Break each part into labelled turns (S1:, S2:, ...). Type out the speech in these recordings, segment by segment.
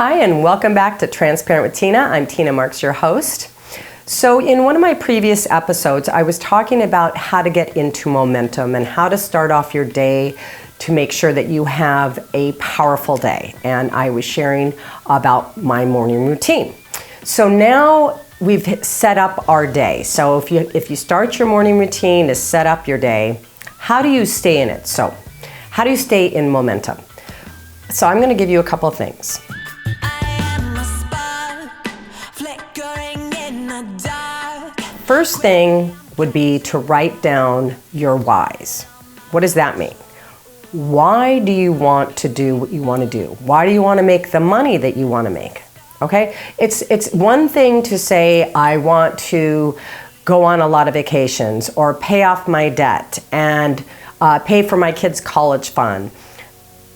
S1: Hi, and welcome back to Transparent with Tina. I'm Tina Marx, your host. So in one of my previous episodes, I was talking about how to get into momentum and how to start off your day to make sure that you have a powerful day. And I was sharing about my morning routine. So now we've set up our day. So if you start your morning routine to set up your day, how do you stay in it? So how do you stay in momentum? So I'm going to give you a couple of things. First thing would be to write down your whys. What does that mean? Why do you want to do what you want to do? Why do you want to make the money that you want to make? Okay? It's one thing to say, I want to go on a lot of vacations or pay off my debt and pay for my kids' college fund.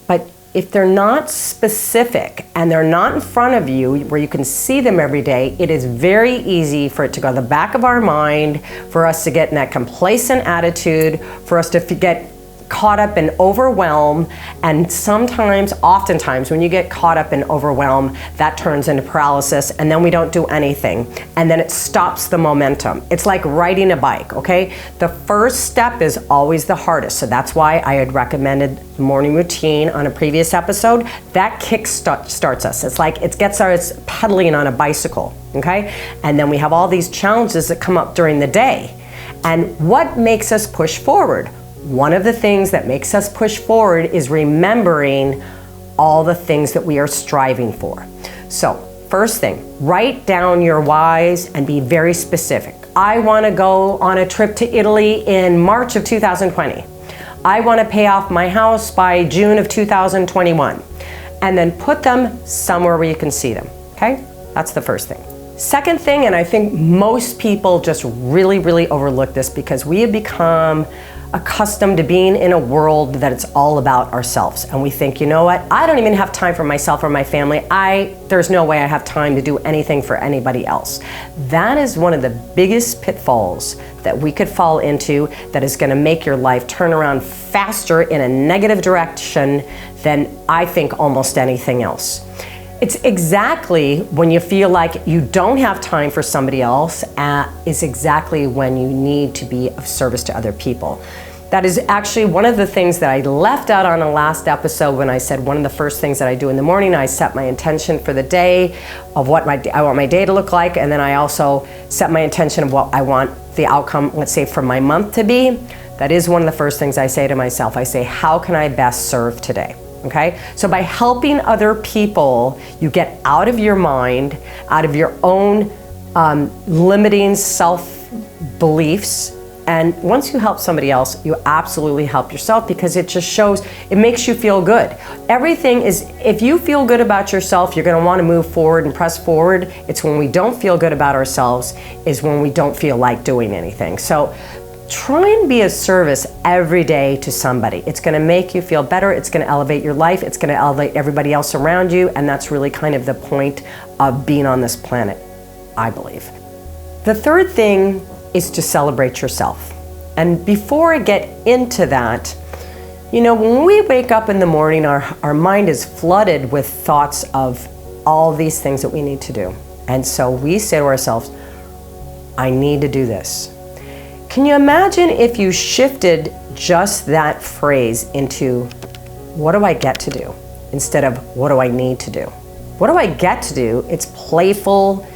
S1: But if they're not specific and they're not in front of you where you can see them every day, it is very easy for it to go to the back of our mind, for us to get in that complacent attitude, for us to get caught up in overwhelm. And oftentimes, when you get caught up in overwhelm, that turns into paralysis, and then we don't do anything. And then it stops the momentum. It's like riding a bike, okay? The first step is always the hardest. So that's why I had recommended morning routine on a previous episode. That starts us. It's like it gets us pedaling on a bicycle, okay? And then we have all these challenges that come up during the day. And what makes us push forward? One of the things that makes us push forward is remembering all the things that we are striving for. So, first thing, write down your whys and be very specific. I want to go on a trip to Italy in March of 2020. I want to pay off my house by June of 2021. And then put them somewhere where you can see them, okay? That's the first thing. Second thing, and I think most people just really overlook this because we have become accustomed to being in a world that it's all about ourselves. And we think, you know what, I don't even have time for myself or my family. There's no way I have time to do anything for anybody else. That is one of the biggest pitfalls that we could fall into that is going to make your life turn around faster in a negative direction than I think almost anything else. It's exactly when you feel like you don't have time for somebody else is exactly when you need to be of service to other people. That is actually one of the things that I left out on the last episode when I said one of the first things that I do in the morning, I set my intention for the day of what I want my day to look like, and then I also set my intention of what I want the outcome, let's say, for my month to be. That is one of the first things I say to myself. I say, how can I best serve today? Okay, so by helping other people, you get out of your mind, out of your own limiting self-beliefs. And once you help somebody else, you absolutely help yourself because it just shows, it makes you feel good. Everything is, if you feel good about yourself, you're going to want to move forward and press forward. It's when we don't feel good about ourselves is when we don't feel like doing anything. So try and be of service every day to somebody. It's going to make you feel better. It's going to elevate your life. It's going to elevate everybody else around you. And that's really kind of the point of being on this planet, I believe. The third thing is to celebrate yourself. And before I get into that, you know, when we wake up in the morning, our mind is flooded with thoughts of all these things that we need to do. And so we say to ourselves, I need to do this. Can you imagine if you shifted just that phrase into, what do I get to do? Instead of, what do I need to do? What do I get to do? It's playful.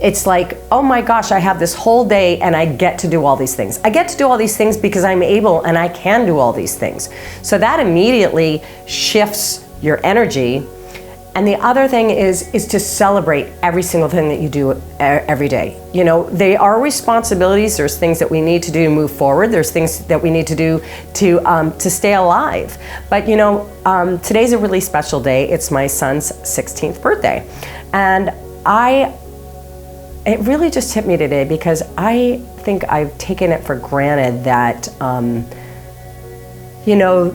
S1: It's like, oh my gosh, I have this whole day and I get to do all these things. I get to do all these things because I'm able and I can do all these things. So that immediately shifts your energy. And the other thing is to celebrate every single thing that you do every day. You know, they are responsibilities. There's things that we need to do to move forward. There's things that we need to do to stay alive. But you know, today's a really special day. It's my son's 16th birthday. And it really just hit me today because I think I've taken it for granted that, you know,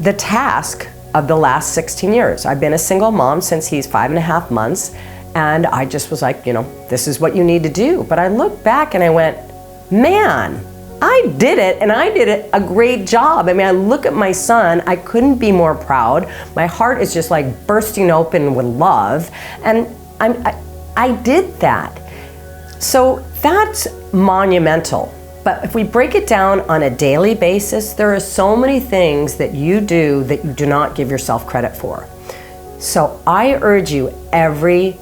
S1: the task of the last 16 years. I've been a single mom since he's 5.5 months, and I just was like, you know, this is what you need to do. But I looked back and I went, man, I did it, and I did it a great job. I mean, I look at my son, I couldn't be more proud. My heart is just like bursting open with love, and I did that. So that's monumental. But if we break it down on a daily basis, there are so many things that you do that you do not give yourself credit for. So I urge you every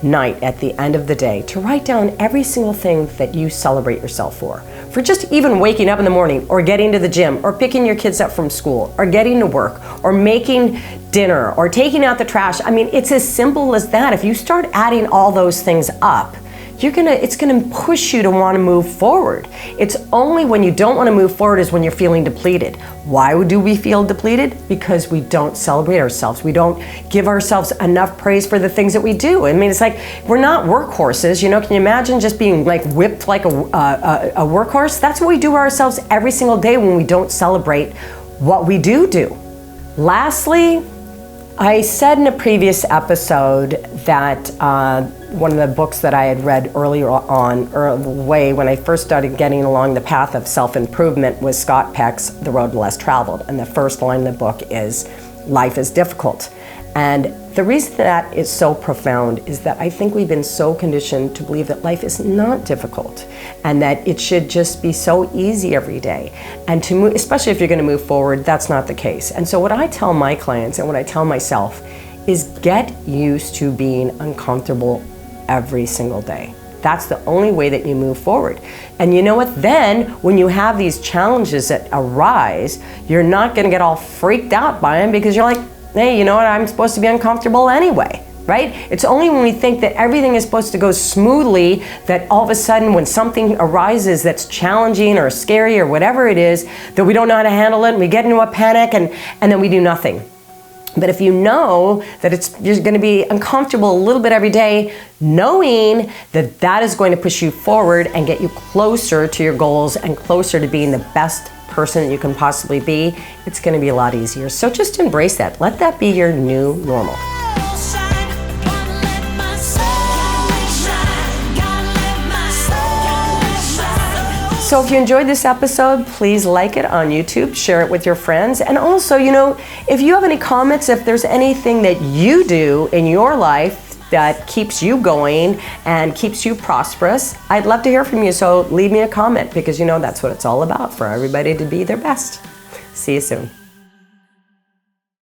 S1: night at the end of the day to write down every single thing that you celebrate yourself for just even waking up in the morning, or getting to the gym, or picking your kids up from school, or getting to work, or making dinner, or taking out the trash. I mean, it's as simple as that. If you start adding all those things up, it's gonna push you to want to move forward. It's only when you don't want to move forward is when you're feeling depleted. Why do we feel depleted? Because we don't celebrate ourselves. We don't give ourselves enough praise for the things that we do. I mean, it's like we're not workhorses. You know, can you imagine just being like whipped like a workhorse? That's what we do ourselves every single day when we don't celebrate what we do. Lastly, I said in a previous episode that one of the books that I had read earlier on, when I first started getting along the path of self-improvement, was Scott Peck's The Road Less Traveled. And the first line in the book is, life is difficult. And the reason that is so profound is that I think we've been so conditioned to believe that life is not difficult and that it should just be so easy every day. And to move, especially if you're going to move forward, that's not the case. And so what I tell my clients and what I tell myself is get used to being uncomfortable every single day. That's the only way that you move forward. And you know what? Then when you have these challenges that arise, you're not going to get all freaked out by them because you're like, hey, you know what, I'm supposed to be uncomfortable anyway, right? It's only when we think that everything is supposed to go smoothly that all of a sudden when something arises that's challenging or scary or whatever it is, that we don't know how to handle it and we get into a panic and then we do nothing. But if you know that you're going to be uncomfortable a little bit every day, knowing that that is going to push you forward and get you closer to your goals and closer to being the best person that you can possibly be, it's going to be a lot easier. So just embrace that. Let that be your new normal. So if you enjoyed this episode, please like it on YouTube, share it with your friends. And also, you know, if you have any comments, if there's anything that you do in your life that keeps you going and keeps you prosperous, I'd love to hear from you. So leave me a comment because, you know, that's what it's all about, for everybody to be their best. See you soon.